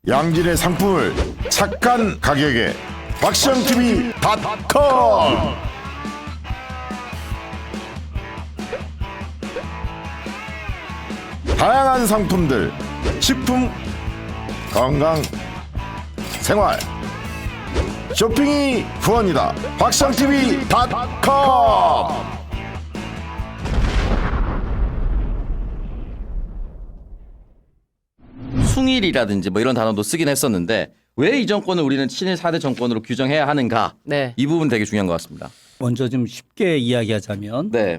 양질의 상품을 착한 가격에 박시영TV.com. 다양한 상품들, 식품, 건강, 생활, 쇼핑이 후원이다. 박시영TV.com. 숭일이라든지 뭐 이런 단어도 쓰긴 했었는데 왜 이 정권을 우리는 친일 4대 정권으로 규정해야 하는가? 네. 이 부분 되게 중요한 것 같습니다. 먼저 좀 쉽게 이야기하자면 네.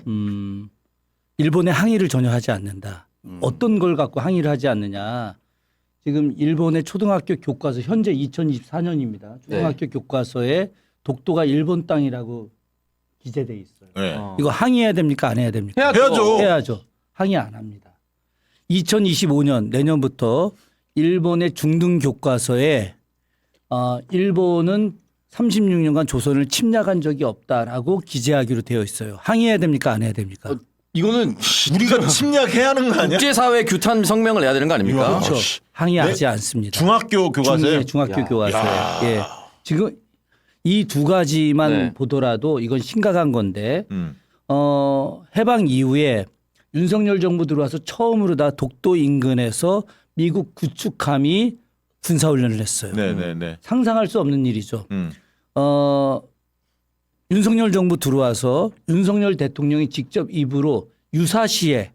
일본의 항의를 전혀 하지 않는다. 어떤 걸 갖고 항의를 하지 않느냐. 지금 일본의 초등학교 교과서 현재 2024년입니다. 초등학교 교과서에 독도가 일본 땅이라고 기재돼 있어요. 네. 이거 항의해야 됩니까? 안 해야 됩니까? 해야죠. 해야죠. 항의 안 합니다. 2025년 내년부터 일본의 중등 교과서에 일본은 36년간 조선을 침략한 적이 없다라고 기재하기로 되어 있어요. 항의해야 됩니까? 안 해야 됩니까? 이거는 우리가 침략해야 하는 거 아니야? 국제사회 규탄 성명을 내야 되는 거 아닙니까? 그렇죠. 항의하지 않습니다. 중학교 교과서에 중학교 교과서에. 예. 지금 이 두 가지만 네. 보더라도 이건 심각한 건데 음. 해방 이후에 윤석열 정부 들어와서 처음으로 다 독도 인근에서 미국 구축함이 군사훈련을 했어요. 네네네. 상상할 수 없는 일이죠. 음. 윤석열 정부 들어와서 윤석열 대통령이 직접 입으로 유사시에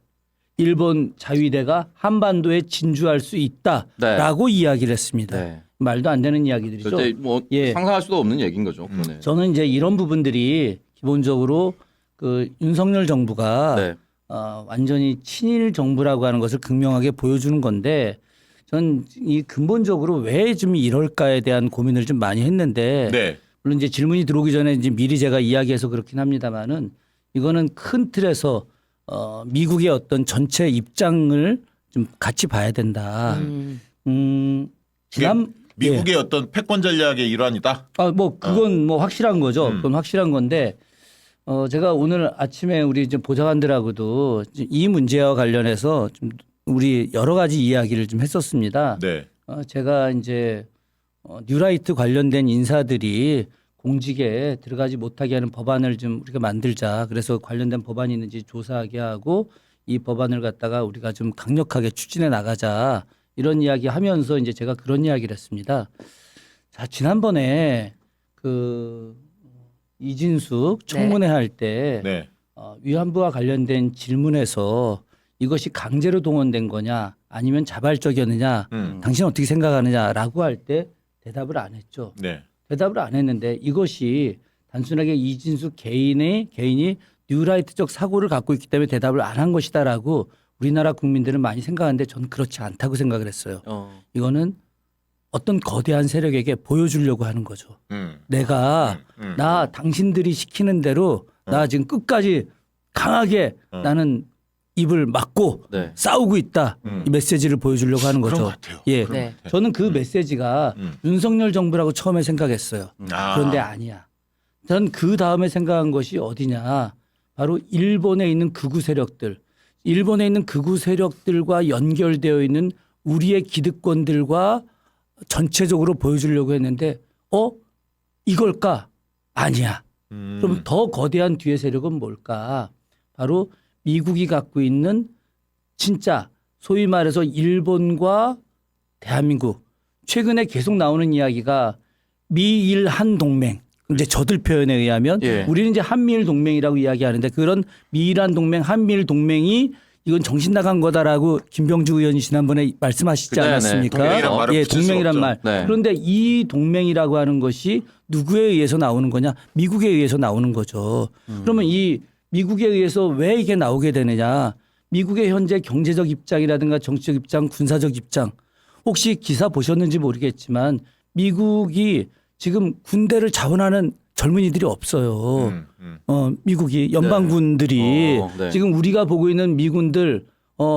일본 자위대가 한반도에 진주할 수 있다라고 이야기를 했습니다. 네. 말도 안 되는 이야기들이죠. 절대 뭐 예. 상상할 수도 없는 얘기인 거죠. 그거는. 저는 이제 이런 부분들이 기본적으로 그 윤석열 정부가 네. 완전히 친일 정부라고 하는 것을 극명하게 보여주는 건데 전 이 근본적으로 왜 좀 이럴까에 대한 고민을 좀 많이 했는데 네. 물론 이제 질문이 들어오기 전에 이제 미리 제가 이야기해서 그렇긴 합니다만은 이거는 큰 틀에서 미국의 어떤 전체 입장을 좀 같이 봐야 된다. 지난 미국의 어떤 패권 전략의 일환이다. 뭐 그건 뭐 확실한 거죠. 그건 확실한 건데 제가 오늘 아침에 우리 이제 보좌관들하고도 이 문제와 관련해서 좀 우리 여러 가지 이야기를 좀 했었습니다. 네. 제가 이제 뉴라이트 관련된 인사들이 공직에 들어가지 못하게 하는 법안을 좀 우리가 만들자. 그래서 관련된 법안이 있는지 조사하게 하고 이 법안을 갖다가 우리가 좀 강력하게 추진해 나가자. 이런 이야기 하면서 이제 제가 그런 이야기를 했습니다. 자, 지난번에 그 이진숙 청문회 할 때 네. 위안부와 관련된 질문에서 이것이 강제로 동원된 거냐 아니면 자발적이었느냐 당신 어떻게 생각하느냐라고 할 때 대답을 안 했죠. 네. 대답을 안 했는데 이것이 단순하게 이진숙 개인이 뉴라이트적 사고를 갖고 있기 때문에 대답을 안 한 것이다라고 우리나라 국민들은 많이 생각하는데 저는 그렇지 않다고 생각을 했어요. 이거는 어떤 거대한 세력에게 보여주려고 하는 거죠. 내가 나 당신들이 시키는 대로 나 지금 끝까지 강하게 나는 입을 막고 네. 싸우고 있다. 이 메시지를 보여주려고 하는 거죠. 그런 것 같아요. 예, 네. 저는 그 메시지가 윤석열 정부라고 처음에 생각했어요. 그런데 아니야. 전 그 다음에 생각한 것이 어디냐. 바로 일본에 있는 극우 세력들. 일본에 있는 극우 세력들과 연결되어 있는 우리의 기득권들과 전체적으로 보여주려고 했는데 이걸까? 아니야. 그럼 더 거대한 뒤의 세력은 뭘까? 바로 미국이 갖고 있는 진짜 소위 말해서 일본과 대한민국 최근에 계속 나오는 이야기가 미일 한 동맹 이제 저들 표현에 의하면 예. 우리는 이제 한미일 동맹이라고 이야기하는데 그런 미일 한 동맹 한미일 동맹이 이건 정신 나간 거다라고 김병주 의원이 지난번에 말씀하시지 네네. 않았습니까? 동맹이란 말을 예, 붙일 수 동맹이란 없죠. 말. 네. 그런데 이 동맹이라고 하는 것이 누구에 의해서 나오는 거냐? 미국에 의해서 나오는 거죠. 그러면 이 미국에 의해서 왜 이게 나오게 되느냐? 미국의 현재 경제적 입장이라든가 정치적 입장, 군사적 입장. 혹시 기사 보셨는지 모르겠지만 미국이 지금 군대를 자원하는 젊은이들이 없어요. 미국이 연방군들이 네. 지금 우리가 보고 있는 미군들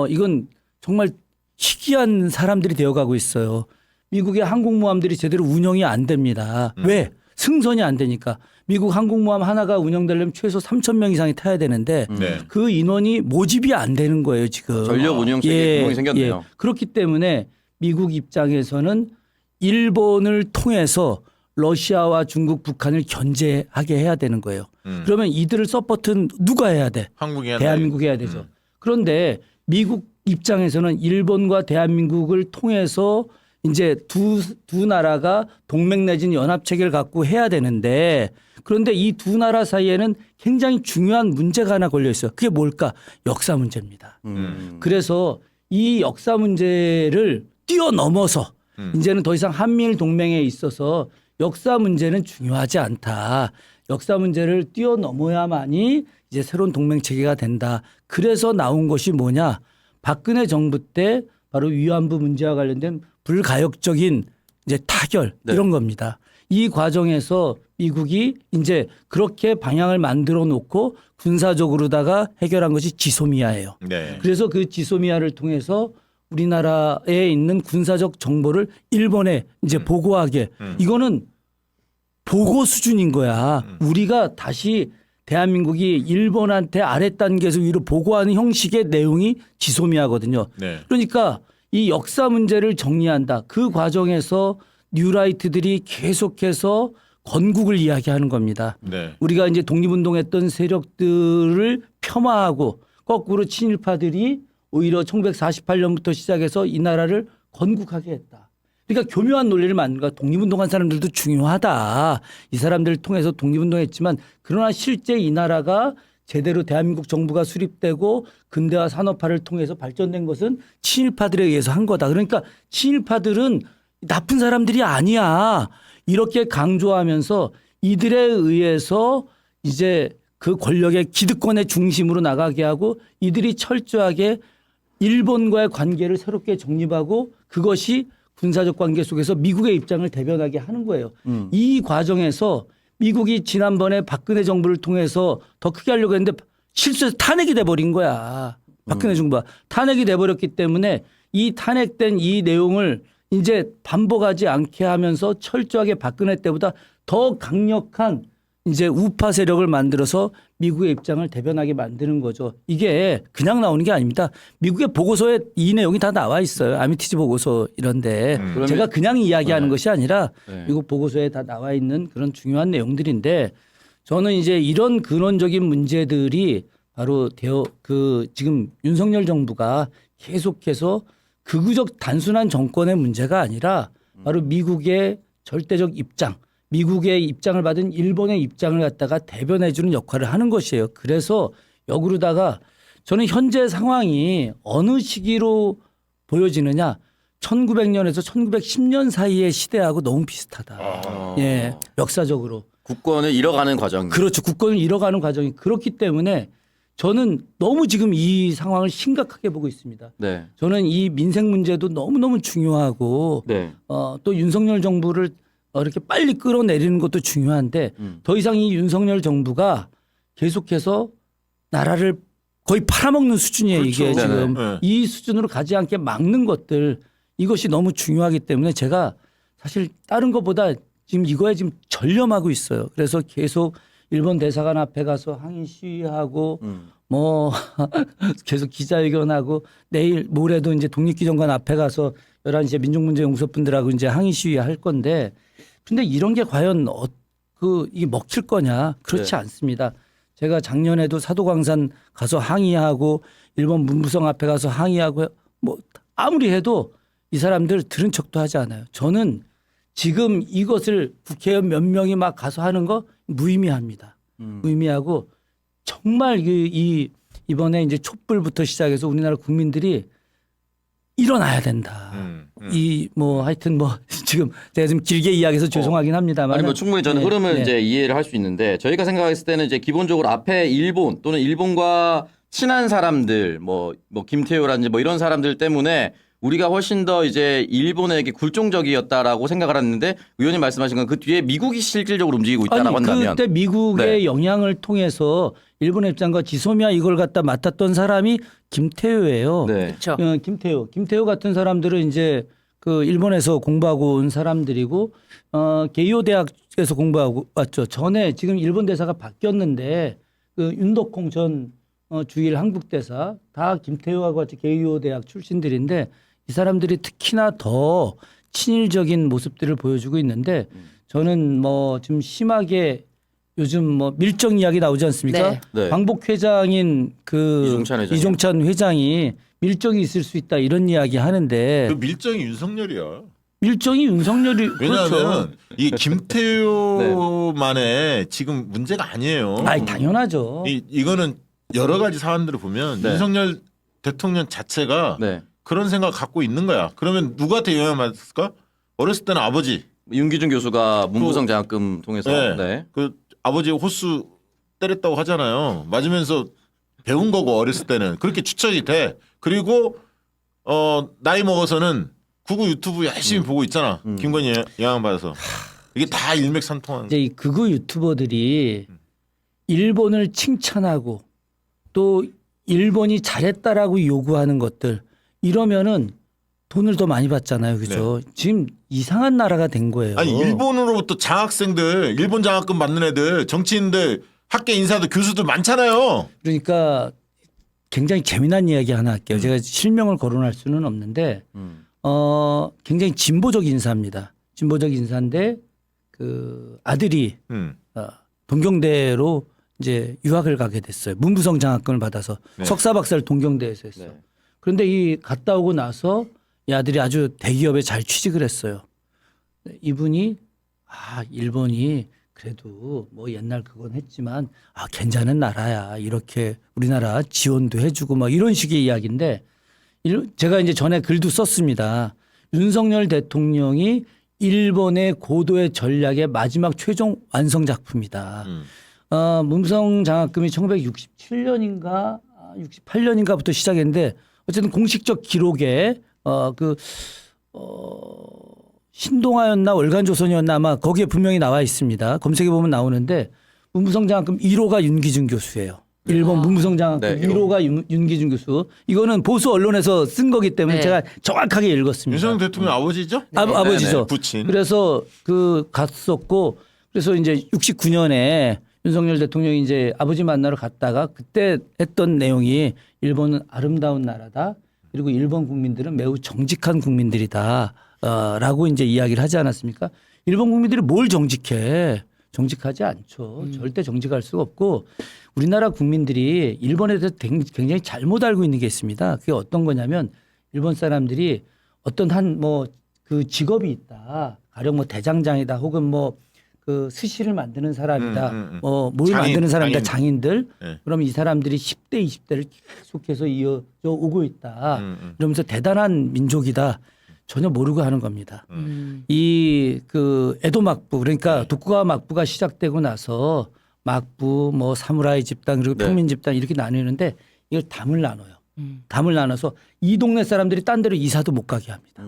이건 정말 희귀한 사람들이 되어가고 있어요. 미국의 항공모함들이 제대로 운영이 안 됩니다. 왜? 승선이 안 되니까. 미국 항공모함 하나가 운영되려면 최소 3,000명 이상이 타야 되는데 네. 그 인원이 모집이 안 되는 거예요 지금. 전력 운영 체계에 구멍이 생겼네요. 그렇기 때문에 미국 입장에서는 일본을 통해서 러시아와 중국, 북한을 견제하게 해야 되는 거예요. 그러면 이들을 서포트는 누가 해야 돼? 한국이 해야 대한민국이 해야 되죠. 그런데 미국 입장에서는 일본과 대한민국을 통해서 이제 두 나라가 동맹 내지는 연합 체계를 갖고 해야 되는데 그런데 이 두 나라 사이에는 굉장히 중요한 문제가 하나 걸려 있어요. 그게 뭘까? 역사 문제입니다. 그래서 이 역사 문제를 뛰어넘어서 이제는 더 이상 한미일 동맹에 있어서 역사 문제는 중요하지 않다. 역사 문제를 뛰어넘어야만이 이제 새로운 동맹 체계가 된다. 그래서 나온 것이 뭐냐? 박근혜 정부 때 바로 위안부 문제와 관련된 불가역적인 이제 타결 네. 이런 겁니다. 이 과정에서 미국이 이제 그렇게 방향을 만들어 놓고 군사적으로다가 해결한 것이 지소미아예요. 네. 그래서 그 지소미아를 통해서 우리나라에 있는 군사적 정보를 일본에 이제 보고하게 이거는 보고 수준인 거야. 우리가 다시 대한민국이 일본한테 아랫단계에서 위로 보고하는 형식의 내용이 지소미아거든요. 네. 그러니까 이 역사 문제를 정리한다. 그 과정에서 뉴라이트들이 계속해서 건국을 이야기하는 겁니다. 네. 우리가 이제 독립운동했던 세력들을 폄하하고 거꾸로 친일파들이 오히려 1948년부터 시작해서 이 나라를 건국하게 했다. 그러니까 교묘한 논리를 만든 거야. 독립운동한 사람들도 중요하다. 이 사람들을 통해서 독립운동했지만 그러나 실제 이 나라가 제대로 대한민국 정부가 수립되고 근대화 산업화를 통해서 발전된 것은 친일파들에 의해서 한 거다. 그러니까 친일파들은 나쁜 사람들이 아니야. 이렇게 강조하면서 이들에 의해서 이제 그 권력의 기득권의 중심으로 나가게 하고 이들이 철저하게 일본과의 관계를 새롭게 정립하고 그것이 군사적 관계 속에서 미국의 입장을 대변하게 하는 거예요. 이 과정에서 미국이 지난번에 박근혜 정부를 통해서 더 크게 하려고 했는데 실수해서 탄핵이 돼버린 거야. 박근혜 정부가. 탄핵이 돼버렸기 때문에 이 탄핵된 이 내용을 이제 반복하지 않게 하면서 철저하게 박근혜 때보다 더 강력한 이제 우파 세력을 만들어서 미국의 입장을 대변하게 만드는 거죠. 이게 그냥 나오는 게 아닙니다. 미국의 보고서에 이 내용이 다 나와 있어요. 아미티지 보고서 이런데 제가 그냥 이야기하는 것이 아니라 미국 보고서에 다 나와 있는 그런 중요한 내용들인데 저는 이제 이런 근원적인 문제들이 바로 지금 윤석열 정부가 계속해서 극우적 단순한 정권의 문제가 아니라 바로 미국의 절대적 입장, 미국의 입장을 받은 일본의 입장을 갖다가 대변해 주는 역할을 하는 것이에요. 그래서 역으로다가 저는 현재 상황이 어느 시기로 보여지느냐 1900년에서 1910년 사이의 시대하고 너무 비슷하다. 예, 역사적으로. 국권을 잃어가는 과정. 그렇죠. 국권을 잃어가는 과정이 그렇기 때문에 저는 너무 지금 이 상황을 심각하게 보고 있습니다. 네. 저는 이 민생 문제도 너무너무 중요하고 네. 또 윤석열 정부를 이렇게 빨리 끌어내리는 것도 중요한데 더 이상 이 윤석열 정부가 계속해서 나라를 거의 팔아먹는 수준이에요. 그렇죠. 이게 지금 네네. 이 수준으로 가지 않게 막는 것들 이것이 너무 중요하기 때문에 제가 사실 다른 것보다 지금 이거에 지금 전념하고 있어요. 그래서 계속 일본 대사관 앞에 가서 항의 시위하고 뭐 계속 기자회견하고 내일 모레도 이제 독립기념관 앞에 가서 11시에 민족문제연구소 분들하고 이제 항의 시위할 건데 근데 이런 게 과연 이게 먹힐 거냐? 그렇지 네. 않습니다. 제가 작년에도 사도광산 가서 항의하고 일본 문부성 앞에 가서 항의하고 뭐 아무리 해도 이 사람들 들은 척도 하지 않아요. 저는 지금 이것을 국회의원 몇 명이 막 가서 하는 거 무의미합니다. 무의미하고 정말 이번에 이제 촛불부터 시작해서 우리나라 국민들이 일어나야 된다. 하여튼 지금 제가 좀 길게 이야기해서 죄송하긴 합니다만. 아니 뭐 충분히 저는 흐름을 이제 이해를 할 수 있는데 저희가 생각했을 때는 이제 기본적으로 앞에 일본 또는 일본과 친한 사람들 뭐 김태효라든지 뭐 이런 사람들 때문에 우리가 훨씬 더 이제 일본에게 굴종적이었다라고 생각을 했는데 의원님 말씀하신 건 그 뒤에 미국이 실질적으로 움직이고 있다라고 한다면 그때 미국의 네. 영향을 통해서 일본의 입장과 지소미아 이걸 갖다 맡았던 사람이 김태효예요. 네. 그렇죠. 김태효 같은 사람들은 이제 그 일본에서 공부하고 온 사람들이고 게이오 대학에서 공부하고 왔죠. 전에 지금 일본 대사가 바뀌었는데 그 윤덕홍 전 주일 한국 대사 다 김태효하고 같이 게이오 대학 출신들인데 이 사람들이 특히나 더 친일적인 모습들을 보여주고 있는데 저는 뭐 좀 심하게 요즘 뭐 밀정 이야기 나오지 않습니까? 네. 네. 광복 회장인 그 이종찬 회장이요. 이종찬 회장이 밀정이 있을 수 있다 이런 이야기 하는데 그 밀정이 윤석열이야. 밀정이 윤석열이 왜냐하면 그렇죠. 이 김태효만의 지금 문제가 아니에요. 아이 당연하죠. 이거는 여러 가지 사안들을 보면 네. 윤석열 대통령 자체가 네. 그런 생각 갖고 있는 거야. 그러면 누구한테 영향을 받았을까? 어렸을 때는 아버지. 윤기준 교수가 문부성 장학금 통해서 네. 네. 그 아버지 호수 때렸다고 하잖아요. 맞으면서 배운 거고 어렸을 때는 그렇게 추측이 돼. 그리고 나이 먹어서는 구구 유튜브 열심히 보고 있잖아. 김건희 영향 받아서 이게 다 일맥상통하는. 이제 이 극우 유튜버들이 일본을 칭찬하고 또 일본이 잘했다라고 요구하는 것들 이러면은 돈을 더 많이 받잖아요. 그죠? 지금 이상한 나라가 된 거예요. 아니 일본으로부터 장학생들, 일본 장학금 받는 애들, 정치인들, 학계 인사들, 교수들 많잖아요. 그러니까 굉장히 재미난 이야기 하나 할게요. 제가 실명을 거론할 수는 없는데 굉장히 진보적 인사입니다. 진보적 인사인데 그 아들이 동경대로 이제 유학을 가게 됐어요. 문부성 장학금을 받아서 네. 석사 박사를 동경대에서 했어. 네. 그런데 이 갔다 오고 나서 이 아들이 아주 대기업에 잘 취직을 했어요. 이분이 일본이 그래도 뭐 옛날 그건 했지만 괜찮은 나라야. 이렇게 우리나라 지원도 해주고 막 이런 식의 이야기인데 제가 이제 전에 글도 썼습니다. 윤석열 대통령이 일본의 고도의 전략의 마지막 최종 완성 작품이다. 문부성 장학금이 1967년인가 68년인가부터 시작했는데 어쨌든 공식적 기록에 신동아였나 월간조선이었나 아마 거기에 분명히 나와 있습니다. 검색해 보면 나오는데 문부성 장학금 1호가 윤기준 교수예요. 일본 문부성 장학금 네, 1호가 윤기준 교수. 이거는 보수 언론에서 쓴 거기 때문에 네. 제가 정확하게 읽었습니다. 윤석열 대통령 아버지죠? 아버지죠. 네, 부친. 그래서 갔었고 그래서 이제 69년에 윤석열 대통령이 이제 아버지 만나러 갔다가 그때 했던 내용이 일본은 아름다운 나라다. 그리고 일본 국민들은 매우 정직한 국민들이다. 라고 이제 이야기를 하지 않았습니까? 일본 국민들이 뭘 정직해? 정직하지 않죠. 절대 정직할 수가 없고 우리나라 국민들이 일본에 대해서 굉장히 잘못 알고 있는 게 있습니다. 그게 어떤 거냐면 일본 사람들이 어떤 그 직업이 있다. 가령 뭐 대장장이다 혹은 뭐 그 스시를 만드는 사람이다. 뭘 만드는 사람이다. 장인들. 네. 그러면 이 사람들이 10대 20대를 계속해서 이어져 오고 있다. 이러면서 대단한 민족이다. 전혀 모르고 하는 겁니다. 이 그 에도 막부 그러니까 도쿠가와 막부가 시작되고 나서 막부 뭐 사무라이 집단 그리고 네. 평민 집단 이렇게 나누는데 이걸 담을 나눠요. 담을 나눠서 이 동네 사람들이 딴 데로 이사도 못 가게 합니다.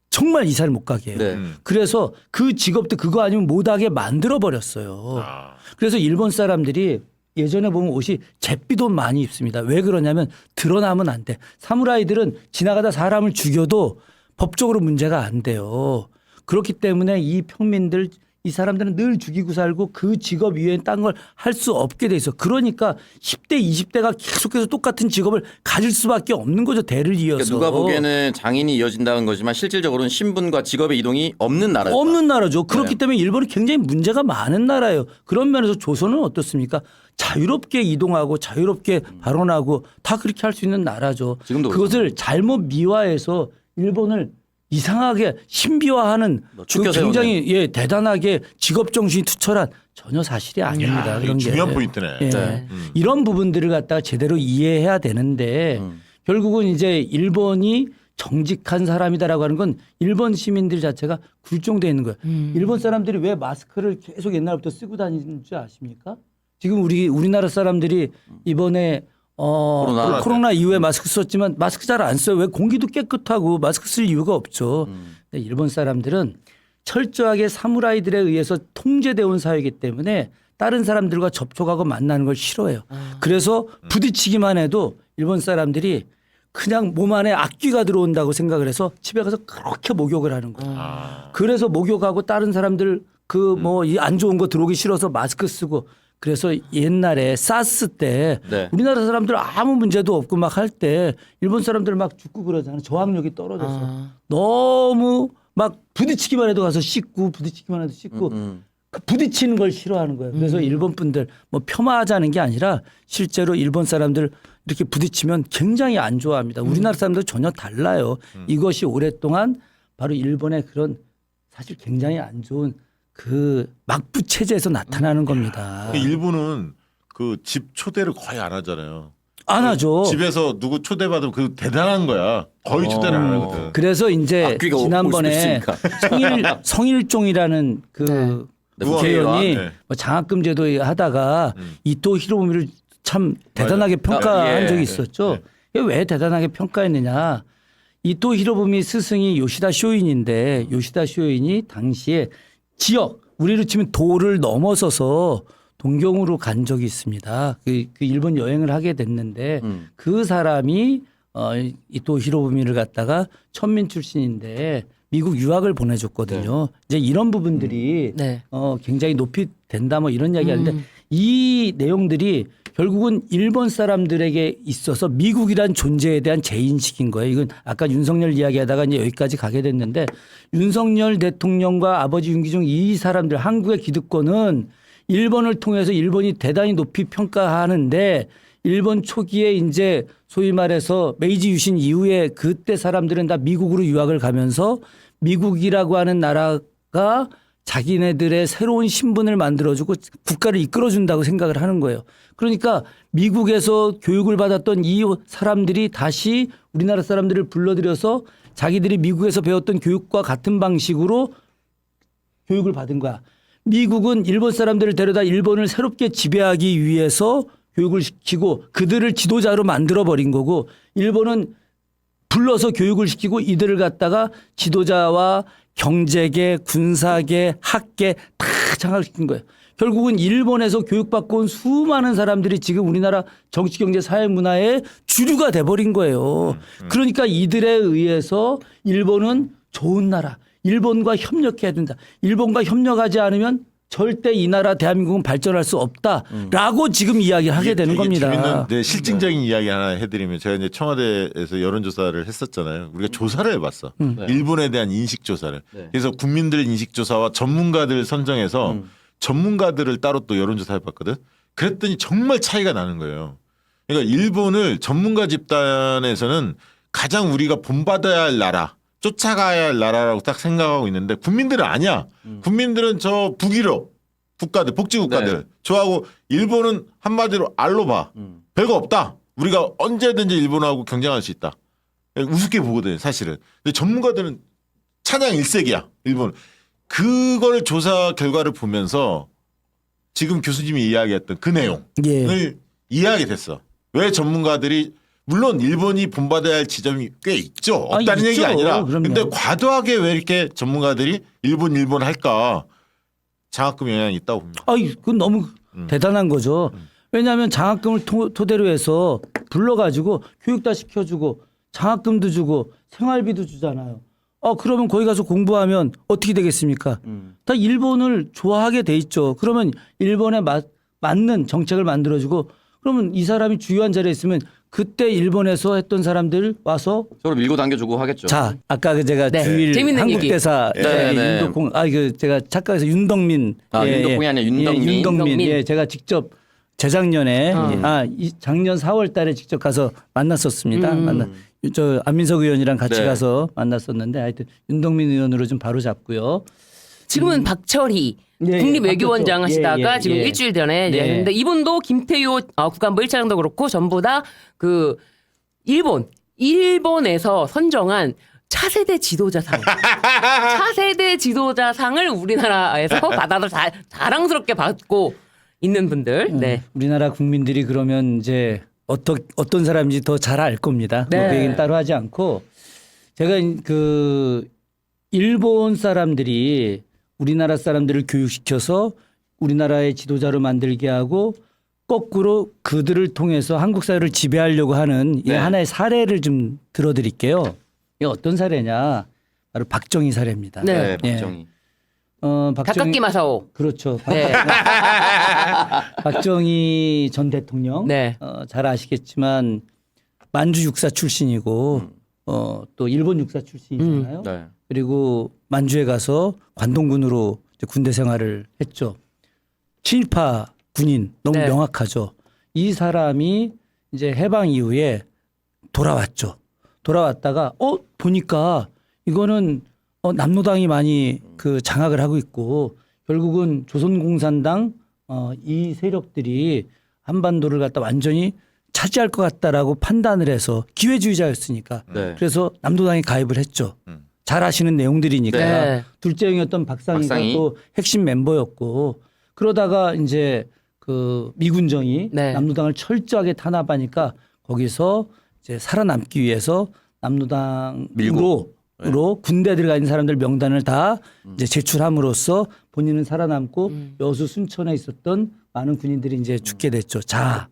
정말 이사를 못 가게 해요. 네. 그래서 그 직업도 그거 아니면 못하게 만들어 버렸어요. 그래서 일본 사람들이 예전에 보면 옷이 잿빛 옷 많이 입습니다. 왜 그러냐면 드러나면 안 돼. 사무라이들은 지나가다 사람을 죽여도 법적으로 문제가 안 돼요. 그렇기 때문에 이 평민들 이 사람들은 늘 죽이고 살고 그 직업 이외에 딴 걸 할 수 없게 돼 있어. 그러니까 10대 20대가 계속해서 똑같은 직업을 가질 수밖에 없는 거죠. 대를 이어서. 그러니까 누가 보기에는 장인이 이어진다는 거지만 실질적으로는 신분과 직업의 이동이 없는 나라다. 없는 나라죠. 그렇기 네. 때문에 일본은 굉장히 문제가 많은 나라예요. 그런 면에서 조선은 어떻습니까? 자유롭게 이동하고 자유롭게 발언하고 다 그렇게 할 수 있는 나라죠. 지금도 그것을 잘못 미화해서 일본을 이상하게 신비화하는 축혀 그 굉장히 대단하게 직업 정신이 투철한 전혀 사실이 아닙니다. 야, 그런 게. 중요한 포인트네. 예. 네. 이런 부분들을 갖다가 제대로 이해해야 되는데 결국은 이제 일본이 정직한 사람이다라고 하는 건 일본 시민들 자체가 굴종되어 있는 거예요. 일본 사람들이 왜 마스크를 계속 옛날부터 쓰고 다니는 줄 아십니까? 지금 우리나라 사람들이 이번에 코로나 이후에 마스크 썼지만 마스크 잘 안 써요. 왜 공기도 깨끗하고 마스크 쓸 이유가 없죠. 근데 일본 사람들은 철저하게 사무라이들에 의해서 통제되어 온 사회이기 때문에 다른 사람들과 접촉하고 만나는 걸 싫어해요. 그래서 부딪히기만 해도 일본 사람들이 그냥 몸 안에 악귀가 들어온다고 생각을 해서 집에 가서 그렇게 목욕을 하는 거예요. 그래서 목욕하고 다른 사람들 그 뭐 안 좋은 거 들어오기 싫어서 마스크 쓰고 그래서 옛날에 사스 때 네. 우리나라 사람들 아무 문제도 없고 막 할 때 일본 사람들 막 죽고 그러잖아요. 저항력이 떨어져서 너무 막 부딪히기만 해도 가서 씻고 부딪히기만 해도 씻고 그 부딪히는 걸 싫어하는 거예요. 그래서 일본 분들 뭐 폄하하자는 게 아니라 실제로 일본 사람들 이렇게 부딪히면 굉장히 안 좋아합니다. 우리나라 사람들 전혀 달라요. 이것이 오랫동안 바로 일본의 그런 사실 굉장히 안 좋은 그 막부 체제에서 나타나는 겁니다. 일본은 그 집 초대를 거의 안 하잖아요. 안 하죠. 집에서 누구 초대받으면 그 대단한 거야. 거의 초대를 안 하거든. 그래서 이제 악귀가 올 지난번에 수 있으니까. 성일종이라는 그 네, 국회의원이 네. 뭐 장학금 제도 하다가 이토 히로부미를 참 대단하게 평가한 예. 적이 있었죠. 이게 왜 대단하게 평가했느냐. 이토 히로부미 스승이 요시다 쇼인인데 요시다 쇼인이 당시에 지역 우리로 치면 도를 넘어서서 동경으로 간 적이 있습니다. 그 일본 여행을 하게 됐는데 그 사람이 이토 히로부미를 갖다가 천민 출신인데 미국 유학을 보내줬거든요. 이제 이런 부분들이 네. 굉장히 높이 된다 뭐 이런 이야기 하는데 이 내용들이 결국은 일본 사람들에게 있어서 미국이란 존재에 대한 재인식인 거예요. 이건 아까 윤석열 이야기하다가 이제 여기까지 가게 됐는데 윤석열 대통령과 아버지 윤기중 이 사람들 한국의 기득권은 일본을 통해서 일본이 대단히 높이 평가하는데 일본 초기에 이제 소위 말해서 메이지 유신 이후에 그때 사람들은 다 미국으로 유학을 가면서 미국이라고 하는 나라가 자기네들의 새로운 신분을 만들어주고 국가를 이끌어준다고 생각을 하는 거예요. 그러니까 미국에서 교육을 받았던 이 사람들이 다시 우리나라 사람들을 불러들여서 자기들이 미국에서 배웠던 교육과 같은 방식으로 교육을 받은 거야. 미국은 일본 사람들을 데려다 일본을 새롭게 지배하기 위해서 교육을 시키고 그들을 지도자로 만들어버린 거고 일본은 불러서 교육을 시키고 이들을 갖다가 지도자와 경제계, 군사계, 학계 다 장악시킨 거예요. 결국은 일본에서 교육받고 온 수많은 사람들이 지금 우리나라 정치, 경제, 사회, 문화의 주류가 돼버린 거예요. 그러니까 이들에 의해서 일본은 좋은 나라, 일본과 협력해야 된다. 일본과 협력하지 않으면 절대 이 나라 대한민국은 발전할 수 없다라고 지금 이야기를 하게 되는 되게 겁니다. 재밌는 실증적인 이야기 하나 해드리면 제가 이제 청와대에서 여론조사를 했었잖아요. 우리가 조사를 해봤어. 일본에 대한 인식 조사를. 네. 그래서 국민들 인식 조사와 전문가들 선정해서 전문가들을 따로 또 여론조사 해봤거든. 그랬더니 정말 차이가 나는 거예요. 그러니까 일본을 전문가 집단에서는 가장 우리가 본받아야 할 나라, 쫓아가야 할 나라라고 딱 생각하고 있는데 국민들은 아니야. 국민들은 저 북유럽 국가들, 복지 국가들 네. 좋아하고 일본은 한마디로 알로 봐. 별거 없다. 우리가 언제든지 일본하고 경쟁할 수 있다. 우습게 보거든요, 사실은. 근데 전문가들은 찬양 일색이야, 일본. 그걸 조사 결과를 보면서 지금 교수님이 이야기했던 그 내용을 예. 이해하게 됐어. 왜 전문가들이 물론 일본이 본받아야 할 지점이 꽤 있죠. 없다는 있죠. 얘기가 아니라. 그럼요. 근데 과도하게 왜 이렇게 전문가들이 일본 할까? 장학금 영향이 있다고 봅니다. 그건 너무 대단한 거죠. 왜냐하면 장학금을 토대로 해서 불러가지고 교육 다 시켜주고 장학금도 주고 생활비도 주잖아요. 그러면 거기 가서 공부하면 어떻게 되겠습니까? 다 일본을 좋아하게 돼 있죠. 그러면 일본에 맞는 정책을 만들어주고 그러면 이 사람이 주요한 자리에 있으면 그때 일본에서 했던 사람들 와서 서로 밀고 당겨주고 하겠죠. 자 아까 그 제가 네. 주일 재밌는 한국 얘기. 대사 네, 네. 윤덕공 제가 착각해서 윤덕민 윤덕공이 아니라 윤덕민. 윤덕민 제가 직접 재작년에 작년 4월달에 직접 가서 만났었습니다. 저 안민석 의원이랑 같이 네. 가서 만났었는데 하여튼 윤덕민 의원으로 좀 바로 잡고요. 지금은 박철희 예, 국립외교원장 바뀌었죠. 하시다가 예, 지금 예. 일주일 전에 네. 했는데 이분도 김태효 국가안보 1차장도 그렇고 전부 다 그 일본에서 선정한 차세대 지도자상 차세대 지도자상을 우리나라에서 받아서 자랑스럽게 받고 있는 분들. 네. 우리나라 국민들이 그러면 이제 어떤 사람인지 더 잘 알 겁니다. 네. 그 얘기는 따로 하지 않고 제가 그 일본 사람들이 우리나라 사람들을 교육시켜서 우리나라의 지도자로 만들게 하고 거꾸로 그들을 통해서 한국 사회를 지배하려고 하는 이 네. 하나의 사례를 좀 들어드릴게요. 이게 어떤 사례냐? 바로 박정희 사례입니다. 네. 네, 박정희. 가깝기 마사오. 그렇죠. 네. 박정희 전 대통령 네. 잘 아시겠지만 만주 육사 출신이고 또 일본 육사 출신이잖아요. 네. 그리고 만주에 가서 관동군으로 이제 군대 생활을 했죠. 친일파 군인 너무 네. 명확하죠. 이 사람이 이제 해방 이후에 돌아왔죠. 돌아왔다가 보니까 이거는 남로당이 많이 그 장악을 하고 있고 결국은 조선공산당 이 세력들이 한반도를 갖다 완전히 차지할 것 같다라고 판단을 해서 기회주의자였으니까 네. 그래서 남로당에 가입을 했죠. 잘 아시는 내용들이니까 네. 둘째 형이었던 박상희가 박상희. 또 핵심 멤버였고 그러다가 이제 그 미군정이 네. 남로당을 철저하게 탄압하니까 거기서 이제 살아남기 위해서 남로당으로 군대 들어가 있는 사람들 명단을 다 이제 제출함으로써 본인은 살아남고 여수 순천에 있었던 많은 군인들이 이제 죽게 됐죠. 자,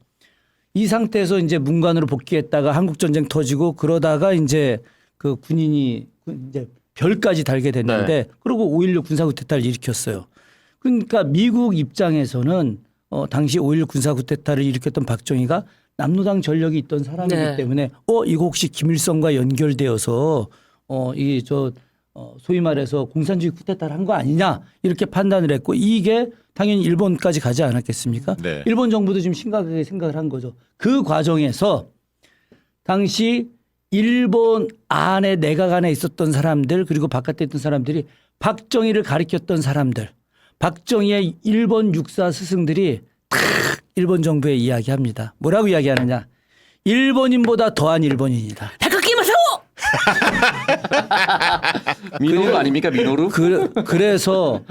이 상태에서 이제 문관으로 복귀했다가 한국 전쟁 터지고 그러다가 이제 그 군인이 이제 별까지 달게 됐는데 그리고 5.16 군사쿠데타를 일으켰어요. 그러니까 미국 입장에서는 당시 5.16 군사쿠데타를 일으켰던 박정희가 남로당 전력이 있던 사람이기 네. 때문에 이거 혹시 김일성과 연결되어서 소위 말해서 공산주의 쿠데타를 한 거 아니냐 이렇게 판단을 했고 이게 당연히 일본까지 가지 않았겠습니까? 네. 일본 정부도 지금 심각하게 생각을 한 거죠. 그 과정에서 당시 일본 안에 내각 안에 있었던 사람들 그리고 바깥에 있던 사람들이 박정희를 가리켰던 사람들 박정희의 일본 육사 스승들이 탁 일본 정부에 이야기합니다. 뭐라고 이야기하느냐. 일본인보다 더한 일본인이다. 백학기 마사오. 민호루 아닙니까 민호루? 그래서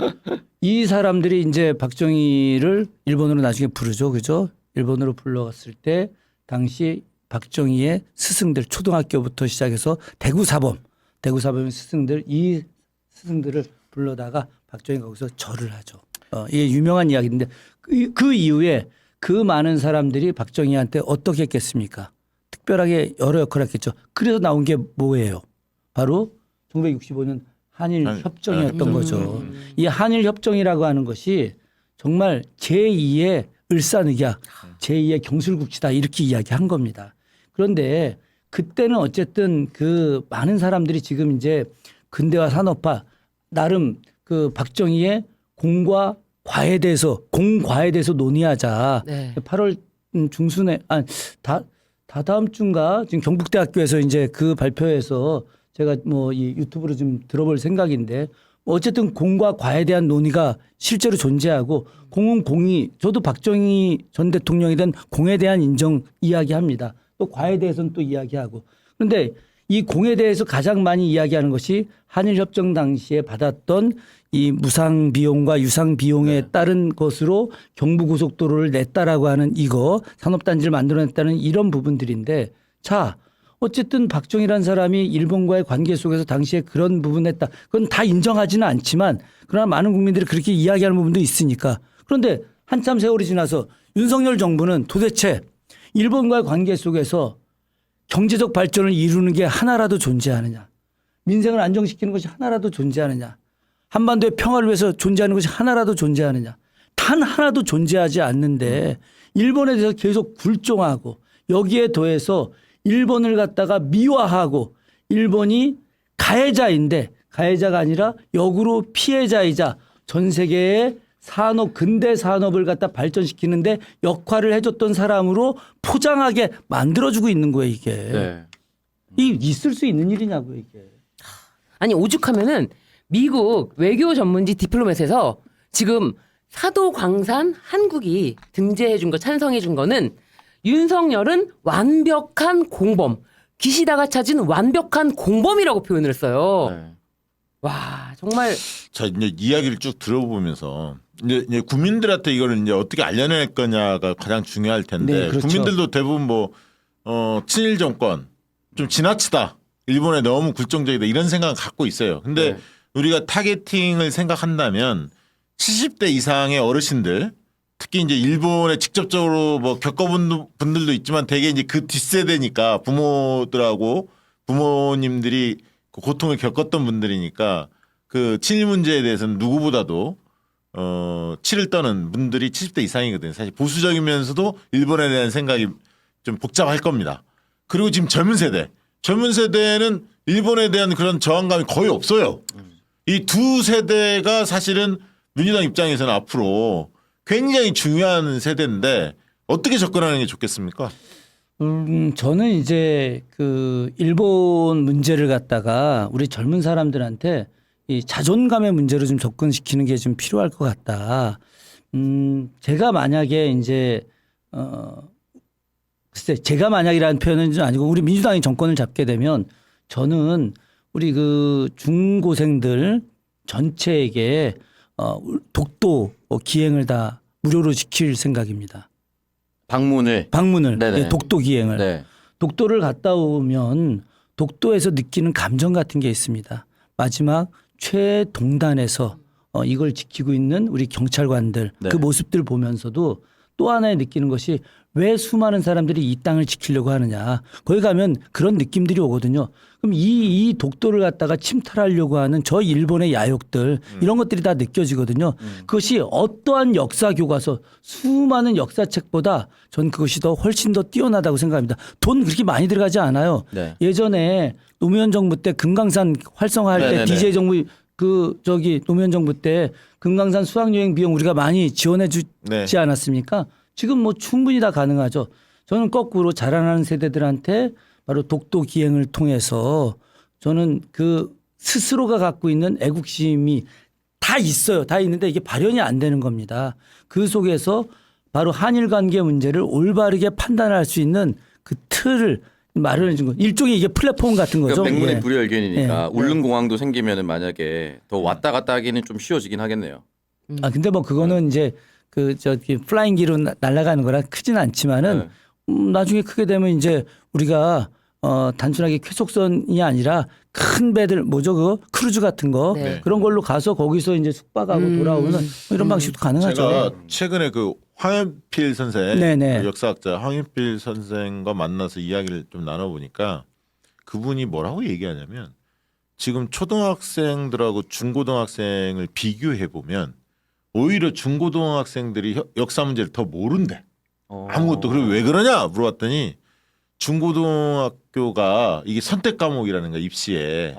이 사람들이 이제 박정희를 일본으로 나중에 부르죠. 그죠? 일본으로 불러갔을 때 당시 박정희의 스승들 초등학교부터 시작해서 대구사범의 스승들 이 스승들을 불러다가 박정희가 거기서 절을 하죠. 이게 유명한 이야기인데 그 이후에 그 많은 사람들이 박정희한테 어떻게 했겠습니까? 특별하게 여러 역할을 했겠죠. 그래서 나온 게 뭐예요? 바로 1965년 한일 협정이었던 거죠. 이 한일 협정이라고 하는 것이 정말 제2의 을사늑약, 제2의 경술국치다 이렇게 이야기한 겁니다. 그런데 그때는 어쨌든 그 많은 사람들이 지금 이제 근대화 산업화 나름 그 박정희의 공과 과에 대해서 논의하자. 네. 8월 중순에 다다음 주인가 지금 경북대학교에서 이제 그 발표에서 제가 뭐 이 유튜브로 좀 들어볼 생각인데 어쨌든 공과 과에 대한 논의가 실제로 존재하고 공은 공이 저도 박정희 전 대통령에 대한 공에 대한 인정 이야기합니다. 또 과에 대해서는 또 이야기하고 그런데 이 공에 대해서 가장 많이 이야기하는 것이 한일협정 당시에 받았던 이 무상 비용과 유상 비용에 따른 것으로 경부고속도로를 냈다라고 하는 이거 산업단지를 만들어냈다는 이런 부분들인데 자 어쨌든 박정희라는 사람이 일본과의 관계 속에서 당시에 그런 부분을 했다. 그건 다 인정하지는 않지만 그러나 많은 국민들이 그렇게 이야기하는 부분도 있으니까 그런데 한참 세월이 지나서 윤석열 정부는 도대체 일본과의 관계 속에서 경제적 발전을 이루는 게 하나라도 존재하느냐. 민생을 안정시키는 것이 하나라도 존재하느냐. 한반도의 평화를 위해서 존재하는 것이 하나라도 존재하느냐. 단 하나도 존재하지 않는데 일본에 대해서 계속 굴종하고 여기에 더해서 일본을 갖다가 미화하고 일본이 가해자인데 가해자가 아니라 역으로 피해자이자 전 세계의 근대 산업을 갖다 발전시키는데 역할을 해줬던 사람으로 포장하게 만들어주고 있는 거예요 이게. 네. 이 있을 수 있는 일이냐고요 이게. 아니 오죽하면은 미국 외교 전문지 디플로맷에서 지금 사도광산 한국이 등재해 준 거 찬성해 준 거는 윤석열은 완벽한 공범, 기시다가 찾은 완벽한 공범이라고 표현을 했어요. 네. 와 정말 자 이제 이야기를 쭉 들어보면서 이제 국민들한테 이거를 이제 어떻게 알려낼 거냐가 가장 중요할 텐데 네, 그렇죠. 국민들도 대부분 친일 정권 좀 지나치다 일본에 너무 굴종적이다 이런 생각을 갖고 있어요. 근데 네. 우리가 타겟팅을 생각한다면 70대 이상의 어르신들 특히 이제 일본에 직접적으로 뭐 겪어본 분들도 있지만 대개 이제 그 뒷세대니까 부모님들이 그 고통을 겪었던 분들이니까 그 친일 문제에 대해서는 누구보다도 치를 떠는 분들이 70대 이상이거든요. 사실 보수적이면서도 일본에 대한 생각이 좀 복잡할 겁니다. 그리고 지금 젊은 세대는 일본에 대한 그런 저항감이 거의 없어요. 이 두 세대가 사실은 민주당 입장에서는 앞으로 굉장히 중요한 세대인데 어떻게 접근하는 게 좋겠습니까? 저는 이제 그 일본 문제를 갖다가 우리 젊은 사람들한테 이 자존감의 문제로 좀 접근시키는 게 좀 필요할 것 같다. 제가 만약에 이제 글쎄 제가 만약이라는 표현은 좀 아니고 우리 민주당이 정권을 잡게 되면 저는 우리 그 중고생들 전체에게 독도 기행을 다 무료로 지킬 생각입니다. 방문을. 네네. 예, 독도 기행을. 네. 독도를 갔다 오면 독도에서 느끼는 감정 같은 게 있습니다. 마지막 최동단에서 이걸 지키고 있는 우리 경찰관들 네. 그 모습들 보면서도 또 하나의 느끼는 것이 왜 수많은 사람들이 이 땅을 지키려고 하느냐. 거기 가면 그런 느낌들이 오거든요. 그럼 이 독도를 갖다가 침탈하려고 하는 저 일본의 야욕들 이런 것들이 다 느껴지거든요. 그것이 어떠한 역사 교과서 수많은 역사책보다 전 그것이 더 훨씬 더 뛰어나다고 생각합니다. 돈 그렇게 많이 들어가지 않아요. 네. 예전에 노무현 정부 때 금강산 활성화할 때 네네네. DJ 정부 노무현 정부 때 금강산 수학여행 비용 우리가 많이 지원해 주지 네. 않았습니까? 지금 뭐 충분히 다 가능하죠. 저는 거꾸로 자라나는 세대들한테 바로 독도 기행을 통해서 저는 그 스스로가 갖고 있는 애국심이 다 있어요. 다 있는데 이게 발현이 안 되는 겁니다. 그 속에서 바로 한일 관계 문제를 올바르게 판단할 수 있는 그 틀을 마련해 준 거. 일종의 이게 플랫폼 같은 거죠. 그러니까 백문의 예. 불여일견이니까 예. 울릉공항도 생기면은 만약에 더 왔다 갔다 하기는 좀 쉬워지긴 하겠네요. 아 근데 뭐 그거는 이제 그 저기 플라잉기로 날아가는 거라 크진 않지만은 나중에 크게 되면 이제 우리가 단순하게 쾌속선이 아니라 큰 배들 뭐죠 그거 크루즈 같은 거 네. 그런 걸로 가서 거기서 이제 숙박하고 돌아오는 뭐 이런 방식도 가능하죠. 제가 최근에 그 황현필 선생 네네. 그 역사학자 황현필 선생과 만나서 이야기를 좀 나눠보니까 그분이 뭐라고 얘기하냐면 지금 초등학생들하고 중고등학생을 비교해 보면 오히려 중고등학생들이 역사 문제를 더 모른대. 아무것도. 그리고 왜 그러냐 물어봤더니 중고등학교가 이게 선택 과목이라는 거야 입시에.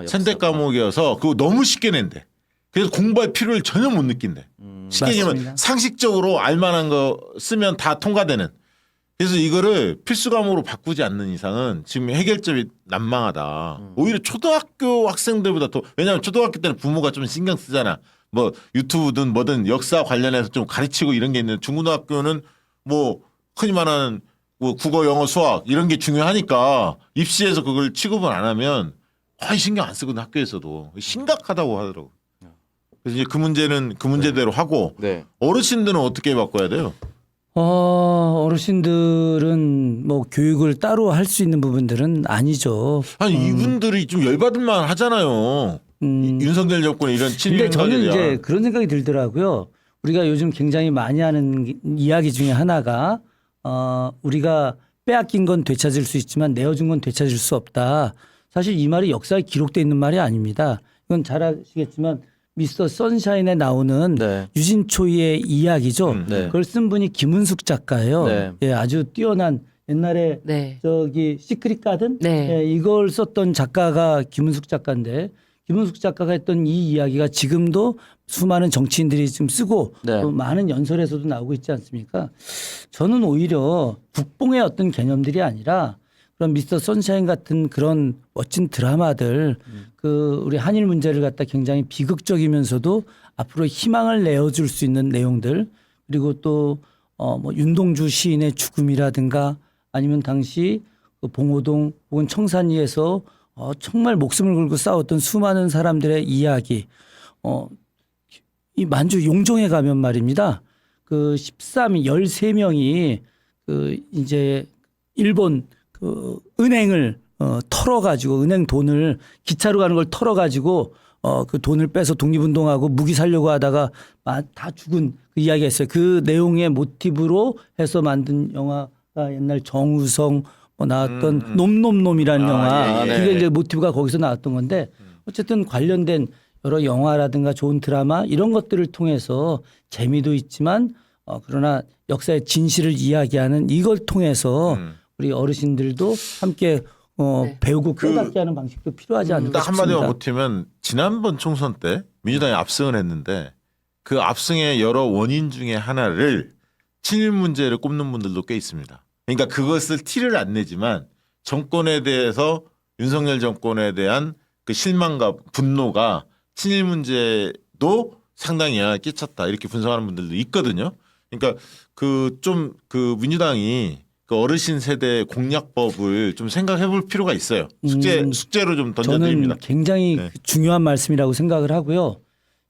선택 과목이어서 그거 너무 쉽게 낸대. 그래서 공부할 필요를 전혀 못 느낀대. 쉽게 얘기하면 맞습니다. 상식적으로 알만한 거 쓰면 다 통과되는. 그래서 이거를 필수 과목으로 바꾸지 않는 이상은 지금 해결점이 난망하다. 오히려 초등학교 학생들보다 더 왜냐하면 초등학교 때는 부모가 좀 신경 쓰잖아. 뭐 유튜브든 뭐든 역사 관련해서 좀 가르치고 이런 게 있는데 중고등학교는 뭐 흔히 말하는 뭐 국어, 영어, 수학 이런 게 중요하니까 입시에서 그걸 취급을 안 하면 거의 신경 안 쓰거든 학교에서도 심각하다고 하더라고. 그래서 이제 그 문제는 그 문제대로 하고 네. 어르신들은 어떻게 바꿔야 돼요? 어르신들은 뭐 교육을 따로 할 수 있는 부분들은 아니죠. 아니 이분들이 좀 열받을 만 하잖아요. 윤석열 정권의 이런 친일 근데 저는 행각에 이제 대한. 그런 생각이 들더라고요. 우리가 요즘 굉장히 많이 하는 이야기 중에 하나가 우리가 빼앗긴 건 되찾을 수 있지만 내어준 건 되찾을 수 없다. 사실 이 말이 역사에 기록돼 있는 말이 아닙니다. 이건 잘 아시겠지만 미스터 선샤인에 나오는 네. 유진초의 이야기죠. 네. 그걸 쓴 분이 김은숙 작가예요. 네. 예, 아주 뛰어난 옛날에 네. 저기 시크릿 가든 네. 예, 이걸 썼던 작가가 김은숙 작가인데 김은숙 작가가 했던 이 이야기가 지금도 수많은 정치인들이 지금 쓰고 네. 또 많은 연설에서도 나오고 있지 않습니까? 저는 오히려 국뽕의 어떤 개념들이 아니라 그런 미스터 선샤인 같은 그런 멋진 드라마들 그 우리 한일 문제를 갖다 굉장히 비극적이면서도 앞으로 희망을 내어줄 수 있는 내용들 그리고 또 뭐 윤동주 시인의 죽음이라든가 아니면 당시 그 봉오동 혹은 청산리에서 정말 목숨을 걸고 싸웠던 수많은 사람들의 이야기 이 만주 용종에 가면 말입니다. 그 13명이 그 이제 일본 그 은행을 털어가지고 은행 돈을 기차로 가는 걸 털어가지고 그 돈을 빼서 독립운동하고 무기 살려고 하다가 다 죽은 그 이야기가 있어요. 그 내용의 모티브로 해서 만든 영화가 옛날 정우성 뭐 나왔던 놈놈놈이라는 영화. 예, 예. 그게 이제 모티브가 거기서 나왔던 건데 어쨌든 관련된 여러 영화라든가 좋은 드라마 이런 것들을 통해서 재미도 있지만 그러나 역사의 진실을 이야기하는 이걸 통해서 우리 어르신들도 함께 네. 배우고 깨닫게 하는 방식도 필요하지 않을까 딱 싶습니다. 한마디만 보태면 지난번 총선 때 민주당이 압승을 했는데 그 압승의 여러 원인 중에 하나를 친일 문제를 꼽는 분들도 꽤 있습니다. 그러니까 그것을 티를 안 내지만 정권에 대해서 윤석열 정권에 대한 그 실망과 분노가 친일 문제도 상당히 영향을 끼쳤다 이렇게 분석하는 분들도 있거든요. 그러니까 그 민주당이 그 어르신 세대 공약법을 좀 생각해 볼 필요가 있어요. 숙제로 좀 던져드립니다. 저는 굉장히 네. 중요한 말씀이라고 생각을 하고요.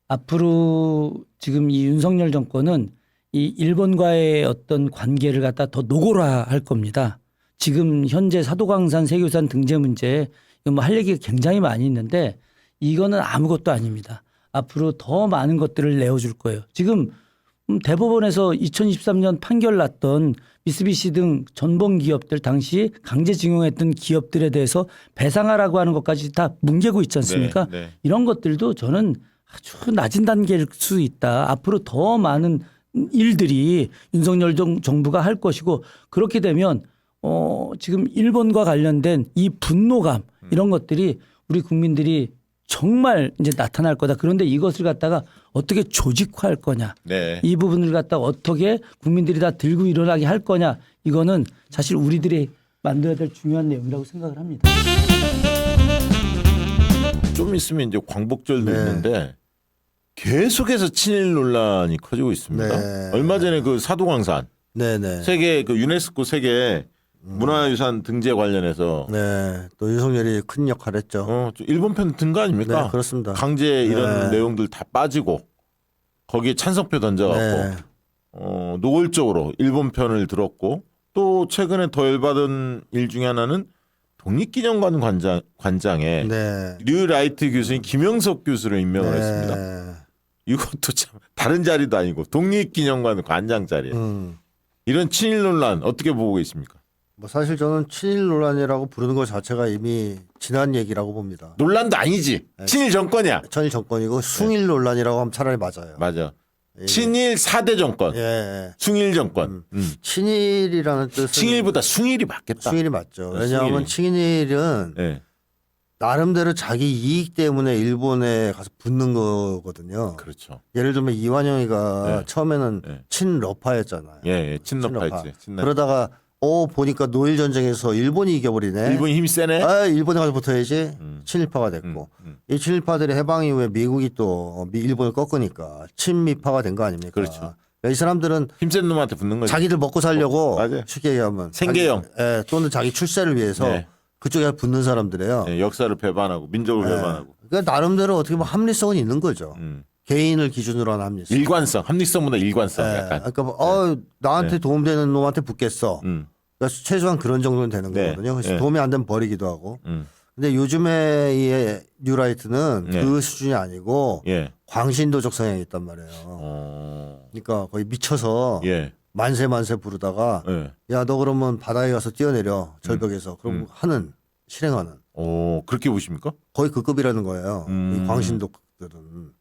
앞으로 지금 이 윤석열 정권은 이 일본과의 어떤 관계를 갖다 더 노골화할 겁니다. 지금 현재 사도광산 세교산 등재 문제 뭐 할 얘기가 굉장히 많이 있는데 이거는 아무것도 아닙니다. 앞으로 더 많은 것들을 내어줄 거예요. 지금 대법원에서 2023년 판결 났던 미쓰비시 등 전범 기업들 당시 강제징용했던 기업들에 대해서 배상하라고 하는 것까지 다 뭉개고 있지 않습니까? 네, 네. 이런 것들도 저는 아주 낮은 단계일 수 있다. 앞으로 더 많은 일들이 윤석열 정부가 할 것이고 그렇게 되면 지금 일본과 관련된 이 분노감 이런 것들이 우리 국민들이 정말 이제 나타날 거다. 그런데 이것을 갖다가 어떻게 조직화할 거냐. 네. 이 부분을 갖다가 어떻게 국민들이 다 들고 일어나게 할 거냐. 이거는 사실 우리들이 만들어야 될 중요한 내용이라고 생각을 합니다. 좀 있으면 이제 광복절도 네. 있는데 계속해서 친일 논란이 커지고 있습니다. 네. 얼마 전에 그 사도광산 네네. 세계 그 유네스코 세계 문화유산 등재 관련해서 네. 또 윤석열이 큰 역할을 했죠. 일본 편 든 거 아닙니까? 네, 그렇습니다. 강제 이런 네. 내용들 다 빠지고 거기에 찬성표 던져갖고 네. 노골적으로 일본 편을 들었고 또 최근에 더 열받은 일 중에 하나는 독립기념관 관장에 네. 류라이트 교수인 김영석 교수를 임명을 했습니다. 네. 이것도 참 다른 자리도 아니고 독립기념관 관장 자리에 이런 친일 논란 어떻게 보고 계십니까? 뭐 사실 저는 친일 논란이라고 부르는 것 자체가 이미 지난 얘기라고 봅니다. 논란도 아니지. 친일 정권이야. 친일 정권이고 숭일 논란이라고 하면 차라리 맞아요. 맞아. 예. 친일 4대 정권. 예. 숭일 정권. 친일이라는 뜻은 친일보다 숭일이 맞겠다. 숭일이 맞죠. 왜냐하면 친일은 네. 나름대로 자기 이익 때문에 일본에 가서 붙는 거거든요. 그렇죠. 예를 들면 이완영이가 네. 처음에는 네. 친러파였잖아요. 예, 친러파였지. 친러파. 친러파. 그러다가 보니까 노일 전쟁에서 일본이 이겨버리네. 일본이 힘이 세네. 아, 일본에 가서 붙어야지. 친일파가 됐고 이 친일파들이 해방 이후에 미국이 또 일본을 꺾으니까 친미파가 된 거 아닙니까? 그렇죠. 이 사람들은 힘센 놈한테 붙는 거지. 자기들 먹고 살려고 맞아요. 쉽게 얘기하면 생계형. 또는 자기 출세를 위해서 네. 그쪽에 붙는 사람들이에요. 네, 역사를 배반하고 민족을 네. 배반하고. 그러니까 나름대로 어떻게 보면 합리성은 있는 거죠. 개인을 기준으로 한 합리성. 일관성, 합리성보다 일관성. 네. 약간. 그러니까 나한테 도움되는 놈한테 붙겠어. 그러니까 최소한 그런 정도는 되는 네. 거거든요. 그래서 네. 도움이 안 되면 버리기도 하고. 음. 근데 요즘에 이 뉴라이트는 네. 그 수준이 아니고 예. 광신도적 성향이 있단 말이에요. 그러니까 거의 미쳐서 예. 만세 부르다가 예. 야 너 그러면 바다에 가서 뛰어내려 절벽에서 그럼 하는 실행하는 그렇게 보십니까? 거의 그 급이라는 거예요. 이 광신도들은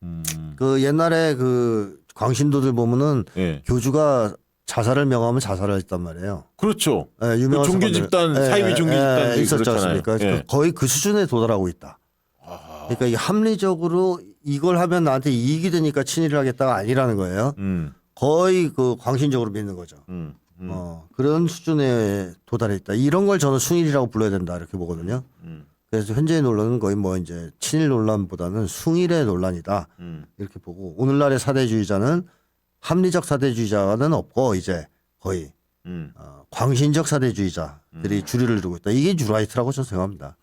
음. 그 옛날에 그 광신도들 보면은 예. 교주가 자살을 명하면 자살을 했단 말이에요. 그렇죠. 예, 유명한 그 종교 사건들. 집단, 사이비 종교 집단들이 있었지 그렇잖아요. 않습니까? 예. 거의 그 수준에 도달하고 있다. 그러니까 이 합리적으로 이걸 하면 나한테 이익이 되니까 친일을 하겠다가 아니라는 거예요. 거의 그 광신적으로 믿는 거죠. 그런 수준에 도달해 있다. 이런 걸 저는 숭일이라고 불러야 된다 이렇게 보거든요. 그래서 현재의 논란은 거의 뭐 이제 친일 논란보다는 숭일의 논란이다 이렇게 보고 오늘날의 사대주의자는 합리적 사대주의자는 없고 이제 거의 광신적 사대주의자들이 주류를 이루고 있다. 이게 뉴라이트라고 저는 생각합니다.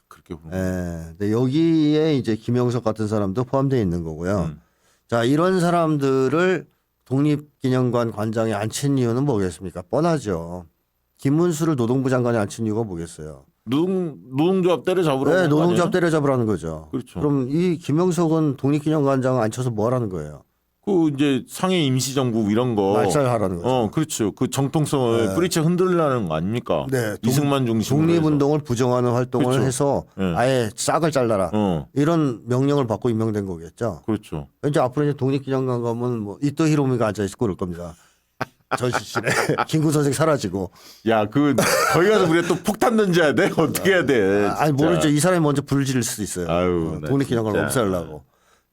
그렇게 보면. 예. 근데 여기에 이제 김영석 같은 사람도 포함되어 있는 거고요. 자, 이런 사람들을 독립기념관 관장에 앉힌 이유는 뭐겠습니까? 뻔하죠. 김문수를 노동부 장관에 앉힌 이유가 뭐겠어요? 노동조합 때려잡으러. 네, 그런 거 노동조합 아니에요? 때려잡으라는 거죠. 그렇죠. 그럼 이 김영석은 독립기념관장 앉혀서 뭐 하라는 거예요? 그 이제 상해 임시정부 이런 거. 말살하라는 거죠. 그렇죠. 그 정통성을 네. 뿌리채 흔들려는 거 아닙니까? 네, 이승만 중심으로. 독립운동을 부정하는 활동을 그렇죠. 해서 네. 아예 싹을 잘라라. 해서. 이런 명령을 받고 임명된 거겠죠. 그렇죠. 이제 앞으로 이제 독립기념관 가면 뭐 이토 히로미가 앉아 있고 그럴 겁니다. 전시실에 김구 선생 사라지고. 야, 그 거기 가서 우리가 또 폭탄 던져야 돼? 어떻게 해야 돼? 아니 진짜. 모르죠. 이 사람이 먼저 불을 지를 수도 있어요. 아유, 나 독립기념관을 진짜. 없애려고.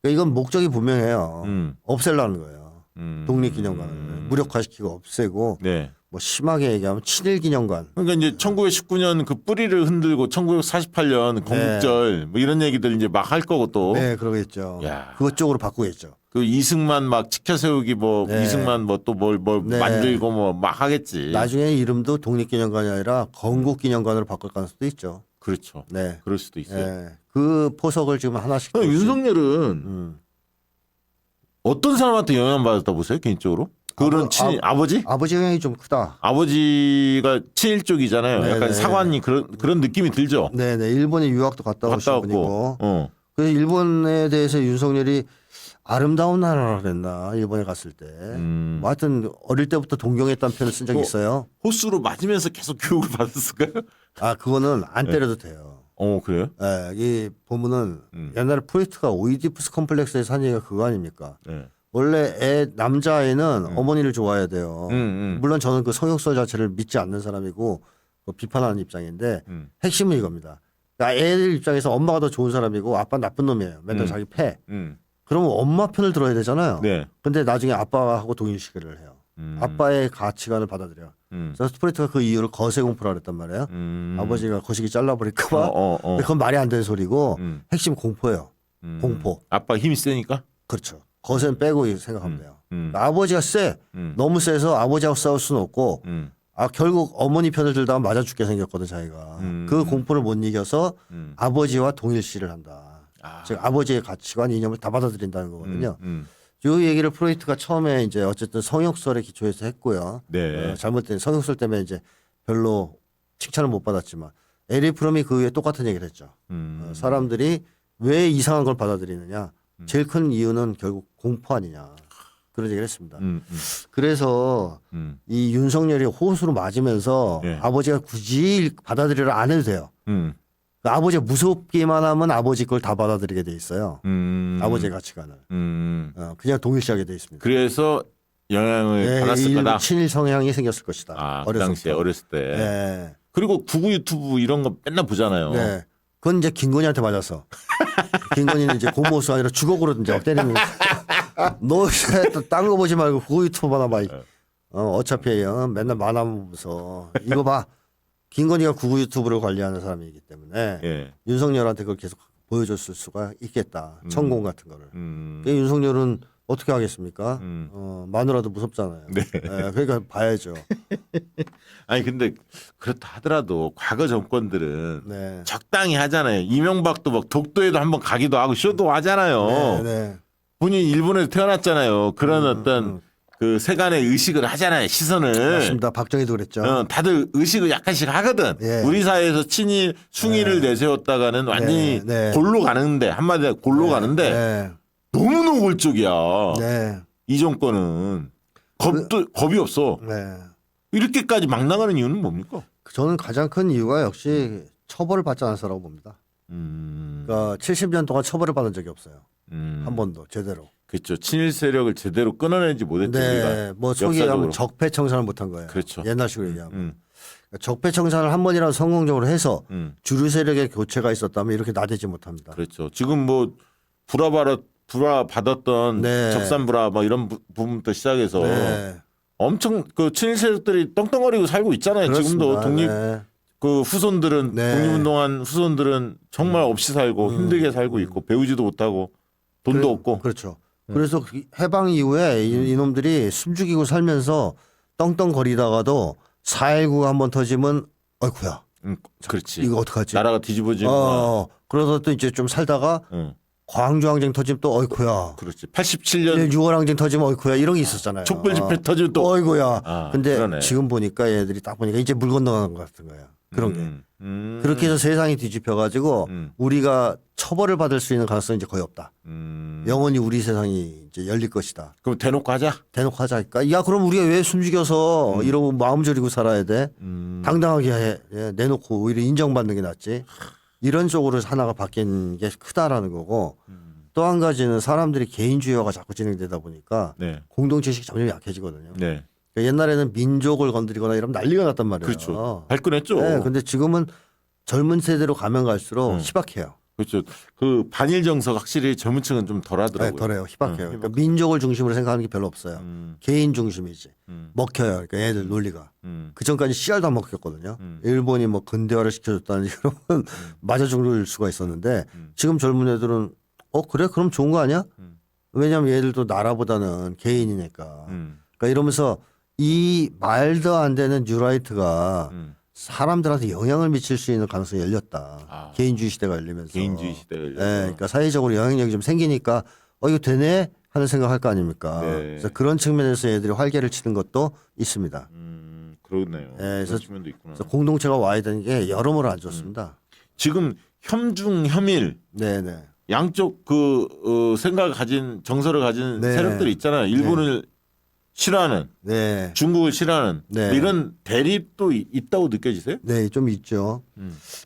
그러니까 이건 목적이 분명해요. 없애려는 거예요. 독립기념관을 무력화시키고 없애고 네. 뭐 심하게 얘기하면 친일기념관. 그러니까 이제 1919년 그 뿌리를 흔들고 1948년 건국절 뭐 이런 얘기들 이제 막 할 거고 또. 네, 그러겠죠. 야. 그것 쪽으로 바꾸겠죠. 그 이승만 막 지켜 세우기 뭐 네. 이승만 뭐 또 뭘 네. 만들고 뭐 막 하겠지. 나중에 이름도 독립기념관이 아니라 건국기념관으로 바꿀 가능성도 있죠. 그렇죠. 네. 그럴 수도 있어요. 네. 그 포석을 지금 하나씩. 그럼 윤석열은 음. 어떤 사람한테 영향받았다 보세요 개인적으로? 그런 아버지? 아버지 영향이 좀 크다. 아버지가 친일 쪽이잖아요. 네네. 약간 사관이 그런 느낌이 들죠. 네네. 일본에 유학도 갔다 오신 갔다 분이고. 왔고. 그래서 일본에 대해서 윤석열이 아름다운 나라라 그랬나 일본에 갔을 때. 뭐 하여튼 어릴 때부터 동경했다는 표현을 쓴 적이 뭐, 있어요. 호수로 맞으면서 계속 교육을 받았을까요? 아 그거는 안 때려도 돼요. 그래요? 예, 이 보면은 옛날에 프로이트가 오이디푸스 컴플렉스에서 한 얘기가 그거 아닙니까? 네. 원래 남자아이는 어머니를 좋아해야 돼요. 물론 저는 그 성역설 자체를 믿지 않는 사람이고 비판하는 입장인데 핵심은 이겁니다. 그러니까 애들 입장에서 엄마가 더 좋은 사람이고 아빠는 나쁜 놈이에요. 맨날 자기 패. 그러면 엄마 편을 들어야 되잖아요. 네. 근데 나중에 아빠하고 동일시를 해요. 아빠의 가치관을 받아들여. 그래서 프로이트가 그 이유를 거세 공포라 그랬단 말이에요. 아버지가 거시기 잘라버릴까 봐. 근데 그건 말이 안 되는 소리고 핵심 공포예요. 공포. 아빠 힘이 세니까? 그렇죠. 거세는 빼고 생각하면 돼요. 아버지가 세. 너무 세서 아버지하고 싸울 수는 없고 결국 어머니 편을 들다가 맞아 죽게 생겼거든 자기가. 그 공포를 못 이겨서 아버지와 동일시를 한다. 즉 아버지의 가치관 이념을 다 받아들인다는 거거든요. 이 얘기를 프로이트가 처음에 이제 어쨌든 성역설에 기초해서 했고요. 네. 잘못된 성역설 때문에 이제 별로 칭찬을 못 받았지만 에리 프롬이 그 후에 똑같은 얘기를 했죠. 사람들이 왜 이상한 걸 받아들이느냐. 제일 큰 이유는 결국 공포 아니냐. 그런 얘기를 했습니다. 그래서 이 윤석열이 호수로 맞으면서 예. 아버지가 굳이 받아들이려 안 해도 돼요. 그러니까 아버지가 무섭기만 하면 아버지 걸 다 받아들이게 돼 있어요. 아버지의 가치관을. 그냥 동일시하게 돼 있습니다. 그래서 영향을 받았을 거다. 친일 성향이 생겼을 것이다. 그 당시에 어렸을 때. 네. 그리고 구구 유튜브 이런 거 맨날 보잖아요. 네. 그건 이제 김건희한테 맞았어. 김건희는 이제 고모수 아니라 주걱으로 이제 때리는 거지. 너 딴 거 보지 말고 그거 유튜브 하나 봐. 어차피 맨날 만화 보면서 이거 봐. 김건희가 구구 유튜브를 관리하는 사람이기 때문에 예. 윤석열한테 그걸 계속 보여줬을 수가 있겠다. 천공 같은 거를. 그러니까 윤석열은 어떻게 하겠습니까? 마누라도 무섭잖아요. 네. 그러니까 봐야죠. 아니 근데 그렇다 하더라도 과거 정권들은 네. 적당히 하잖아요. 이명박도 막 독도에도 한번 가기도 하고 쇼도 하잖아요. 네, 네. 본인이 일본에서 태어났잖아요. 그런 어떤 그 세간의 의식을 하잖아요. 시선을. 맞습니다. 박정희도 그랬죠. 다들 의식을 약간씩 하거든. 예. 우리 사회에서 친일 숭일을 내세웠다가는 완전히 네. 골로 가는데 한마디로 골로 가는데 네. 너무 노골적이야. 네. 이 정권은 겁이 없어. 네. 이렇게까지 막 나가는 이유는 뭡니까? 저는 가장 큰 이유가 역시 처벌을 받지 않았어라고 봅니다. 그러니까 70년 동안 처벌을 받은 적이 없어요. 한 번도 제대로. 그렇죠. 친일 세력을 제대로 끊어내지 못했죠. 네, 우리가. 뭐 소위 얘기하면 역사적으로. 적폐청산을 못한 거예요. 그렇죠. 옛날식으로 얘기하면 그러니까 적폐청산을 한 번이라도 성공적으로 해서 주류 세력의 교체가 있었다면 이렇게 나대지 못합니다. 그렇죠. 지금 뭐 불화 받았던 네. 적산불화 뭐 이런 부분부터 시작해서 네. 엄청 그 친일 세력들이 떵떵거리고 살고 있잖아요. 지금도 그렇습니다. 독립 네. 그 후손들은 네. 독립운동한 후손들은 정말 없이 살고 힘들게 살고 있고 배우지도 못하고 돈도 없고. 그렇죠. 그래서 그 해방 이후에 이놈들이 숨죽이고 살면서 떵떵거리다가도 4.19가 한번 터지면 어이쿠야 그렇지. 이거 어떡하지? 나라가 뒤집어지고. 그러다 또 이제 좀 살다가 응. 광주항쟁 터지면 또 어이쿠야. 그렇지. 87년 6월 항쟁 터지면 어이쿠야 이런 게 있었잖아요. 촛불 집회 터지면 또. 어이구야. 근데 그러네. 지금 보니까 얘들이 딱 보니까 이제 물 건너가는 것 같은 거야. 그런 게. 그렇게 해서 세상이 뒤집혀가지고 우리가 처벌을 받을 수 있는 가능성이 이제 거의 없다. 영원히 우리 세상이 이제 열릴 것이다. 그럼 대놓고 하자. 대놓고 하자니까. 야 그럼 우리가 왜 숨죽여서 이러고 마음 졸이고 살아야 돼? 당당하게 내놓고 오히려 인정받는 게 낫지. 이런 쪽으로 하나가 바뀐 게 크다라는 거고 또 한 가지는 사람들이 개인주의화가 자꾸 진행되다 보니까 네. 공동체의식이 점점 약해지거든요. 네. 그러니까 옛날에는 민족을 건드리거나 이러면 난리가 났단 말이에요. 그렇죠. 발끈했죠. 네, 근데 지금은 젊은 세대로 가면 갈수록 희박해요. 그렇죠. 그 반일 정서가 확실히 젊은 층은 좀 덜하더라고요. 네, 덜해요. 희박해요. 그러니까 민족을 중심으로 생각하는 게 별로 없어요. 개인 중심이지. 먹혀요. 그러니까 얘들 논리가. 그 전까지 씨알도 안 먹혔거든요. 일본이 뭐 근대화를 시켜줬다는 그러면 맞아 죽을 수가 있었는데 지금 젊은 애들은 그래? 그럼 좋은 거 아니야? 왜냐하면 얘들도 나라보다는 개인이니까. 그러니까 이러면서 이 말도 안 되는 뉴라이트가 사람들한테 영향을 미칠 수 있는 가능성이 열렸다. 개인주의 시대가 열리면서. 개인주의 시대가 열려서. 그러니까 사회적으로 영향력이 좀 생기니까 이거 되네 하는 생각할 거 아닙니까? 네. 그래서 그런 측면에서 애들이 활개를 치는 것도 있습니다. 그러네요. 그래서- 그런 측면도 있구나. 그래서 공동체가 와야 되는 게 여러모로 안 좋습니다. 지금 혐중 혐일 네네. 양쪽 생각을 가진 정서를 가진 네. 세력들이 있잖아요. 일본을 싫어하는, 네. 중국을 싫어하는 네. 이런 대립도 있다고 느껴지세요? 네, 좀 있죠.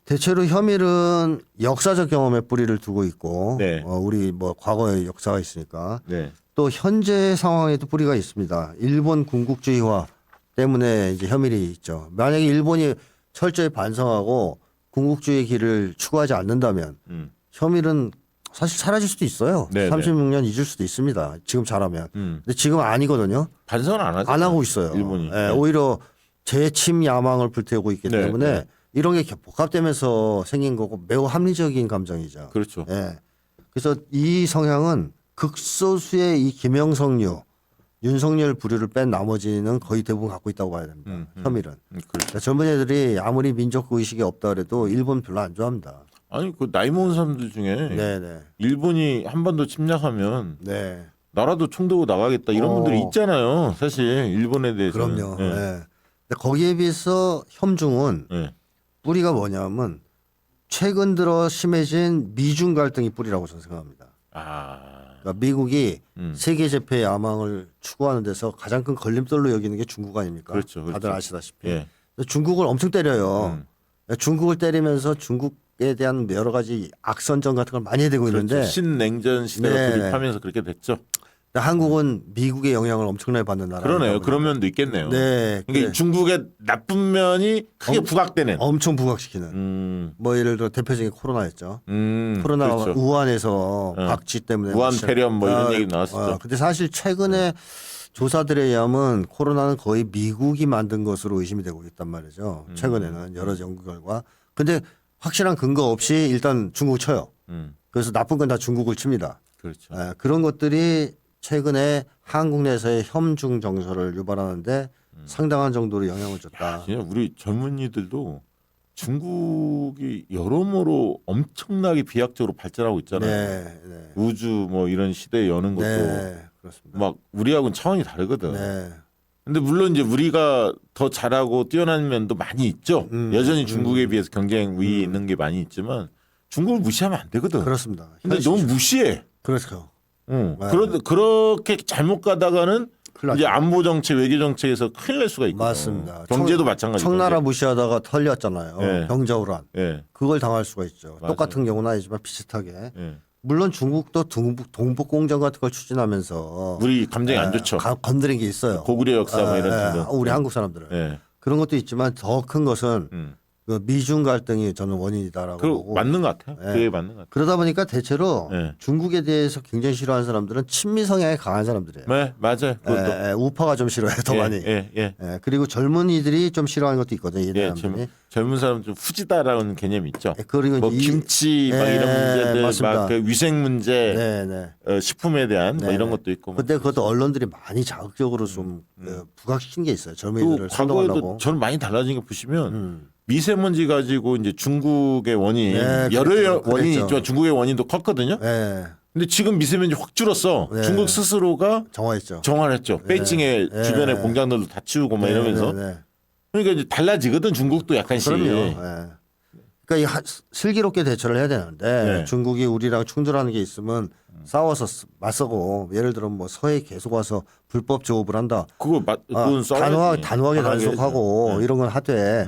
대체로 혐일은 역사적 경험에 뿌리를 두고 있고, 네. 우리 뭐 과거의 역사가 있으니까 네. 또 현재 상황에도 뿌리가 있습니다. 일본 군국주의화 때문에 이제 혐일이 있죠. 만약에 일본이 철저히 반성하고 군국주의 길을 추구하지 않는다면 혐일은 사실 사라질 수도 있어요. 네, 36년 잊을 수도 있습니다. 지금 잘하면. 근데 지금 아니거든요. 반성은 안 하죠. 안 하고 있어요. 일본이. 예, 오히려 재침 야망을 불태우고 있기 네, 때문에 네. 이런 게 복합되면서 생긴 거고 매우 합리적인 감정이죠. 그렇죠. 예. 그래서 이 성향은 극소수의 이 김영석류, 윤석열 부류를 뺀 나머지는 거의 대부분 갖고 있다고 봐야 됩니다. 혐일은. 그렇죠. 그러니까 젊은 애들이 아무리 민족 의식이 없다 그래도 일본 별로 안 좋아합니다. 아니 그 나이 먹은 사람들 중에 네네. 일본이 한 번 더 침략하면 네. 나라도 총 들고 나가겠다 이런 분들이 있잖아요. 사실 일본에 대해서는. 그럼요. 예. 네. 근데 거기에 비해서 혐중은 예. 뿌리가 뭐냐면 최근 들어 심해진 미중 갈등이 뿌리라고 저는 생각합니다. 그러니까 미국이 세계 제패의 야망을 추구하는 데서 가장 큰 걸림돌로 여기는 게 중국 아닙니까? 그렇죠, 그렇죠. 다들 아시다시피. 예. 근데 중국을 엄청 때려요. 중국을 때리면서 중국에 대한 여러 가지 악선전 같은 걸 많이 해대고 그렇죠. 있는데 신냉전 시대가 네. 돌입하면서 그렇게 됐죠. 한국은 미국의 영향을 엄청나게 받는 나라. 그러네요. 그런 면도 있겠네요. 네. 그러니까 그래. 중국의 나쁜 면이 크게 부각되는. 엄청 부각시키는. 뭐 예를 들어 대표적인 코로나였죠. 코로나가 그렇죠. 우한에서 박쥐 때문에 우한 시작- 폐렴 뭐 이런 얘기 나왔었죠. 근데 사실 최근에 조사들에 의하면 코로나는 거의 미국이 만든 것으로 의심이 되고 있단 말이죠. 최근에는 여러 연구 결과. 근데 확실한 근거 없이 일단 중국 쳐요. 그래서 나쁜 건 다 중국을 칩니다. 그렇죠. 그런 것들이 최근에 한국 내에서의 혐중 정서를 유발하는데 상당한 정도로 영향을 줬다. 진짜 우리 젊은이들도 중국이 여러모로 엄청나게 비약적으로 발전하고 있잖아요. 네, 네. 우주 뭐 이런 시대에 여는 것도 네, 그렇습니다. 막 우리하고는 차원이 다르거든. 네. 근데 물론 이제 우리가 더 잘하고 뛰어난 면도 많이 있죠. 여전히 중국에 비해서 경쟁 위에 있는 게 많이 있지만 중국을 무시하면 안 되거든. 그렇습니다. 근데 너무 무시해. 그렇죠. 응. 네. 그렇게 잘못 가다가는 큰일 이제 났죠. 안보 정책, 외교 정책에서 큰일 날 수가 있거든. 맞습니다. 경제도 마찬가지고. 청나라 무시하다가 털렸잖아요. 네. 병자호란. 예. 그걸 당할 수가 있죠. 맞아요. 똑같은 경우는 아니지만 비슷하게. 예. 물론 중국도 동북공정 같은 걸 추진하면서 우리 감정이 안 좋죠. 건드린 게 있어요. 고구려 역사 뭐 이런 정도. 우리 한국 사람들은. 예. 그런 것도 있지만 더 큰 것은 그 미중 갈등이 저는 원인이다라고 그 보고. 맞는 것 같아요. 예. 그게 맞는 것 같아요. 그러다 보니까 대체로 예. 중국에 대해서 굉장히 싫어하는 사람들은 친미 성향이 강한 사람들이에요. 네, 맞아요. 그것도. 우파가 좀 싫어해요, 더 예, 많이. 예, 예. 그리고 젊은이들이 좀 싫어하는 것도 있거든요. 이 예, 사람들이. 젊은 사람 좀 후지다라는 개념이 있죠. 그리고 뭐 이제 김치 막 예, 이런 문제들, 맞습니다. 막 그 위생 문제, 네, 네. 식품에 대한 뭐 네. 이런 것도 있고. 근데 그것도 언론들이 많이 자극적으로 좀 부각시킨 게 있어요. 젊은이들을 또 선동하려고. 과거에도 저는 많이 달라진 거 보시면 미세먼지 가지고 이제 중국의 원인 네, 여러 그랬죠. 원인이 그랬죠. 있지만 중국의 원인도 컸거든요. 네, 근데 지금 미세먼지 확 줄었어. 네. 중국 스스로가 정화했죠. 정화했죠. 베이징의 네. 주변에 네. 공장들도 다 치우고 막 이러면서. 네, 네. 그러니까 이제 달라지거든 중국도 약간씩. 그럼요. 네. 그러니까 이 슬기롭게 대처를 해야 되는데 네. 중국이 우리랑 충돌하는 게 있으면 싸워서 맞서고 예를 들어 뭐 서해 계속 와서 불법 조업을 한다. 그건 단호하게 단호하게 단속하고 해야죠. 이런 건 하되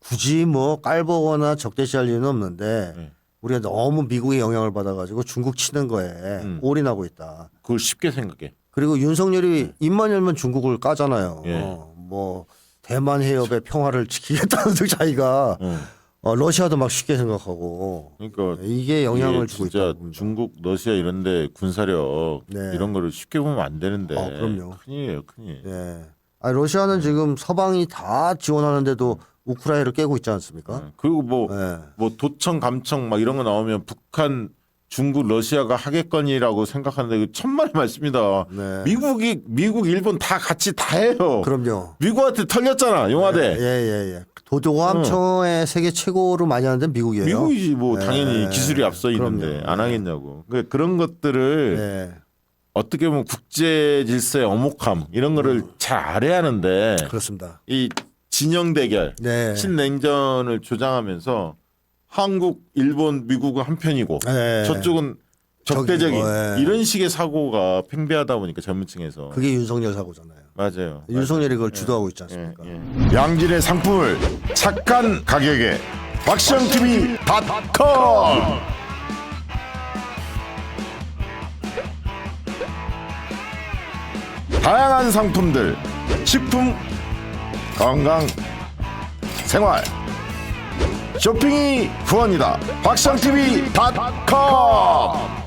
굳이 뭐 깔보거나 적대시할 이유는 없는데 네. 우리가 너무 미국의 영향을 받아가지고 중국 치는 거에 올인하고 있다. 그걸 쉽게 생각해. 그리고 윤석열이 입만 열면 중국을 까잖아요. 예. 뭐 대만 해협의 평화를 지키겠다는 등 자기가 러시아도 막 쉽게 생각하고 그러니까 이게 영향을 이게 주고 진짜 있다. 중국, 러시아 이런데 군사력 네. 이런 거를 쉽게 보면 안 되는데. 그럼요. 큰일이에요, 큰일. 예. 아니, 러시아는 지금 서방이 다 지원하는데도 우크라이나를 깨고 있지 않습니까? 그리고 뭐 예. 도청, 감청 막 이런 거 나오면 북한, 중국, 러시아가 하겠거니라고 생각하는데 이거 천만의 말씀이다. 네. 미국, 일본 다 같이 다 해요. 그럼요. 미국한테 털렸잖아, 용화대. 예. 도도함청의 세계 최고로 많이 하는 데는 미국이에요. 미국이지 뭐 네. 당연히 기술이 앞서 있는데 그럼요. 안 하겠냐고. 그러니까 그런 것들을 예. 어떻게 보면 국제 질서의 엄혹함 이런 거를 잘 알아야 하는데 그렇습니다. 이 진영 대결, 네. 신냉전을 조장하면서 한국, 일본, 미국은 한편이고 예. 저쪽은 적대적인 적이고, 예. 이런 식의 사고가 팽배하다 보니까 전문층에서 그게 윤석열 사고잖아요. 맞아요. 윤석열이 그걸 주도하고 있지 않습니까? 예. 양질의 상품을 착한 가격에 박시영TV.com 다양한 상품들 식품 건강 생활 쇼핑이 후원이다 박시영TV.com